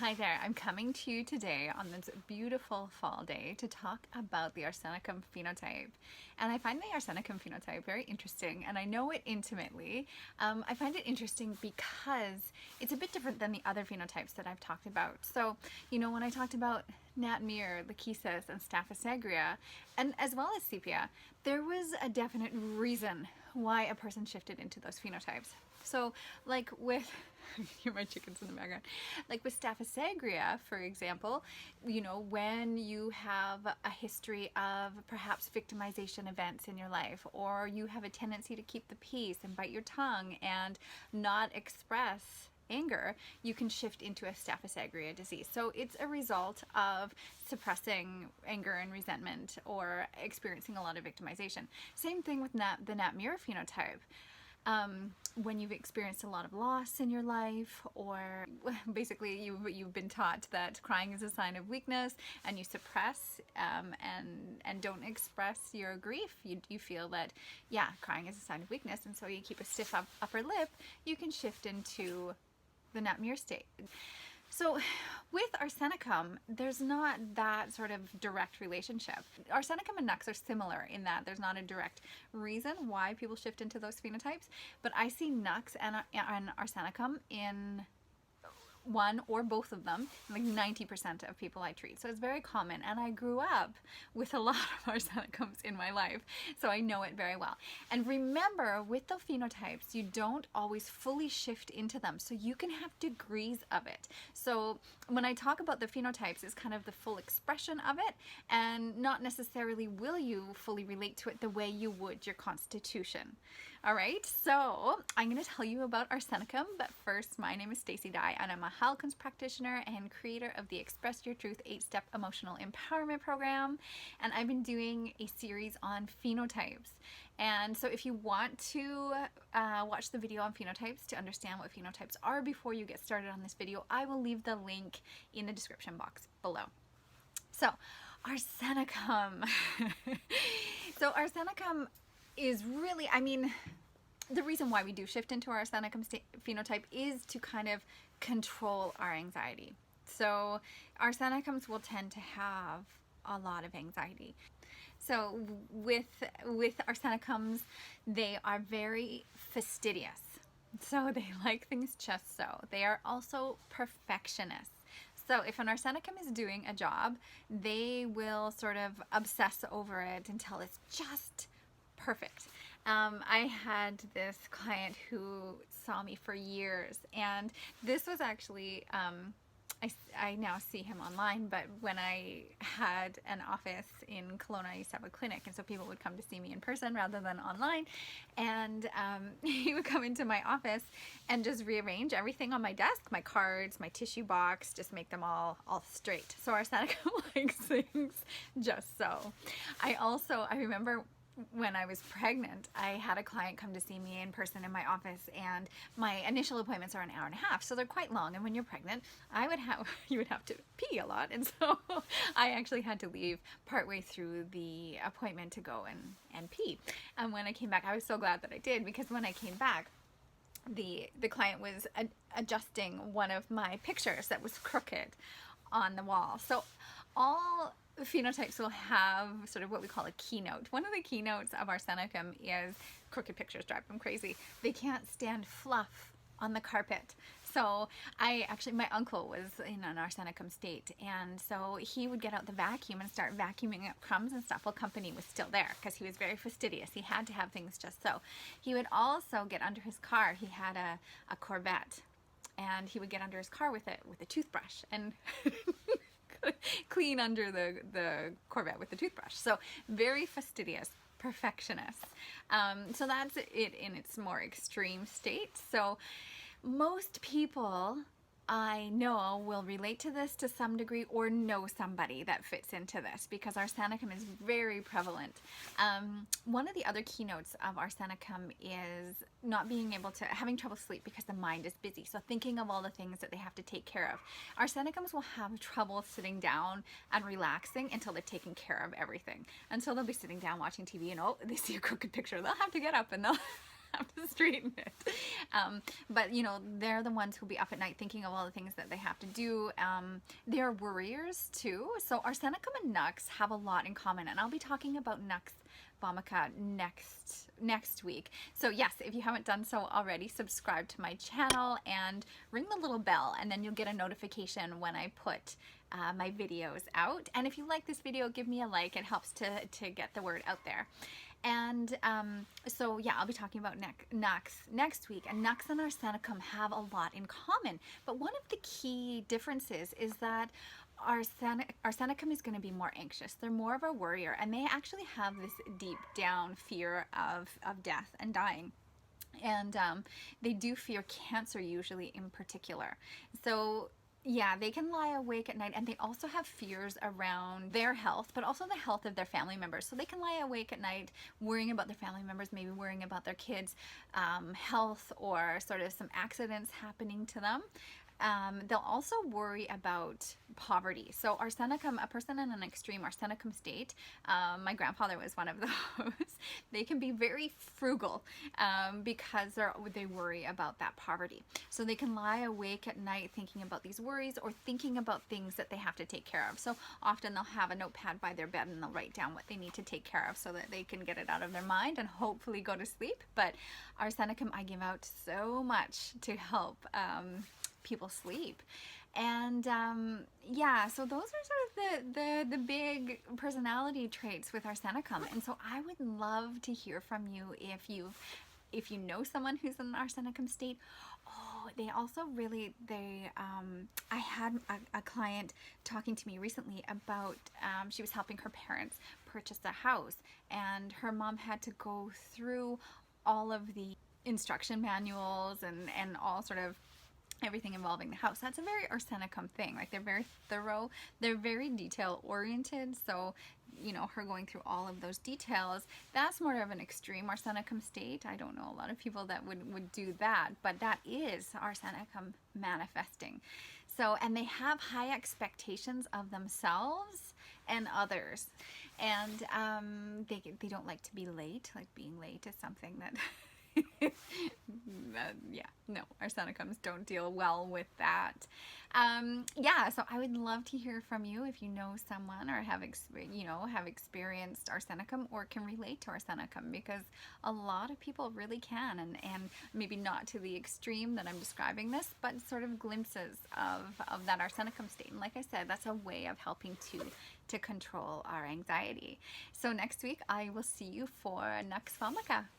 Hi there, I'm coming to you today on this beautiful fall day to talk about the Arsenicum phenotype. And I find the Arsenicum phenotype very interesting, and I know it intimately. I find it interesting because it's a bit different than the other phenotypes that I've talked about. So, when I talked about Nat-Mir, Lachesis, and Staphysagria, and as well as sepia, there was a definite reason why a person shifted into those phenotypes. So, like with, hear my chickens in the background, like with Staphysagria, for example, when you have a history of perhaps victimization events in your life, or you have a tendency to keep the peace and bite your tongue and not express anger, you can shift into a Staphysagria disease. So it's a result of suppressing anger and resentment or experiencing a lot of victimization. Same thing with the Nat-Mir phenotype. When you've experienced a lot of loss in your life, or basically you've been taught that crying is a sign of weakness and you suppress and don't express your grief, you feel that, yeah, crying is a sign of weakness, and so you keep a stiff upper lip, you can shift into the Nat-Mir state. So with Arsenicum, there's not that sort of direct relationship. Arsenicum and Nux are similar in that there's not a direct reason why people shift into those phenotypes, but I see Nux and Arsenicum in one or both of them, like 90% of people I treat. So it's very common, and I grew up with a lot of Arsenicums in my life, so I know it very well. And remember, with the phenotypes, you don't always fully shift into them, so you can have degrees of it. So when I talk about the phenotypes, it's kind of the full expression of it, and not necessarily will you fully relate to it the way you would your constitution. All right, so I'm going to tell you about Arsenicum, but first, my name is Stacey, and I'm a Heilkunst practitioner and creator of the Express Your Truth 8-Step Emotional Empowerment Program, and I've been doing a series on phenotypes. And so if you want to watch the video on phenotypes to understand what phenotypes are before you get started on this video, I will leave the link in the description box below. So, Arsenicum. So Arsenicum is really, the reason why we do shift into our Arsenicum phenotype is to kind of control our anxiety. So Arsenicums will tend to have a lot of anxiety. So with Arsenicums, they are very fastidious. So they like things just so. They are also perfectionists. So if an Arsenicum is doing a job, they will sort of obsess over it until it's just perfect. I had this client who saw me for years, and this was actually, I now see him online, but when I had an office in Kelowna, I used to have a clinic, and so people would come to see me in person rather than online, and he would come into my office and just rearrange everything on my desk, my cards, my tissue box, just make them all straight. So Arsenicum likes things just so. I remember when I was pregnant, I had a client come to see me in person in my office, and my initial appointments are an hour and a half, so they're quite long. And when you're pregnant, you would have to pee a lot, and so I actually had to leave partway through the appointment to go and pee. And when I came back, I was so glad that I did, because when I came back, the client was adjusting one of my pictures that was crooked on the wall. So all phenotypes will have sort of what we call a keynote. One of the keynotes of Arsenicum is crooked pictures drive them crazy. They can't stand fluff on the carpet. So my uncle was in an Arsenicum state, and so he would get out the vacuum and start vacuuming up crumbs and stuff while company was still there, because he was very fastidious. He had to have things just so. He would also get under his car. He had a Corvette, and he would get under his car with a toothbrush and clean under the Corvette with the toothbrush. So very fastidious, perfectionist. So that's it in its more extreme state. So most people I know will relate to this to some degree, or know somebody that fits into this, because Arsenicum is very prevalent. One of the other keynotes of Arsenicum is having trouble sleep because the mind is busy. So thinking of all the things that they have to take care of. Arsenicums will have trouble sitting down and relaxing until they've taken care of everything. And so they'll be sitting down watching TV, and they see a crooked picture. They'll have to get up and they'll have to straighten it. But you know, they're the ones who'll be up at night thinking of all the things that they have to do. They're worriers too. So Arsenicum and Nux have a lot in common, and I'll be talking about Nux vomica next week. So yes, if you haven't done so already, subscribe to my channel and ring the little bell, and then you'll get a notification when I put my videos out. And if you like this video, give me a like. It helps to get the word out there. And so yeah, I'll be talking about Nux next week. And Nux and Arsenicum have a lot in common, but one of the key differences is that Arsenicum is going to be more anxious. They're more of a worrier, and they actually have this deep down fear of death and dying. And they do fear cancer usually in particular. So yeah, they can lie awake at night, and they also have fears around their health, but also the health of their family members. So they can lie awake at night worrying about their family members, maybe worrying about their kids' health, or sort of some accidents happening to them. They'll also worry about poverty. So Arsenicum, a person in an extreme Arsenicum state, my grandfather was one of those, they can be very frugal because they worry about that poverty. So they can lie awake at night thinking about these worries, or thinking about things that they have to take care of. So often they'll have a notepad by their bed, and they'll write down what they need to take care of so that they can get it out of their mind and hopefully go to sleep. But Arsenicum I give out so much to help people sleep. And yeah, so those are sort of the big personality traits with Arsenicum. And so I would love to hear from you if you know someone who's in an Arsenicum state. Oh, they also really, I had a client talking to me recently about, she was helping her parents purchase a house, and her mom had to go through all of the instruction manuals and all sort of everything involving the house. That's a very Arsenicum thing. Like, they're very thorough, they're very detail oriented. So, you know, her going through all of those details, that's more of an extreme Arsenicum state. I don't know a lot of people that would do that, but that is Arsenicum manifesting. So, and they have high expectations of themselves and others. And they don't like to be late. Like, being late is something that yeah, no, Arsenicums don't deal well with that. Yeah, so I would love to hear from you if you know someone, or have experienced Arsenicum, or can relate to Arsenicum, because a lot of people really can, and maybe not to the extreme that I'm describing this, but sort of glimpses of that Arsenicum state. And like I said, that's a way of helping to control our anxiety. So next week I will see you for Nux vomica.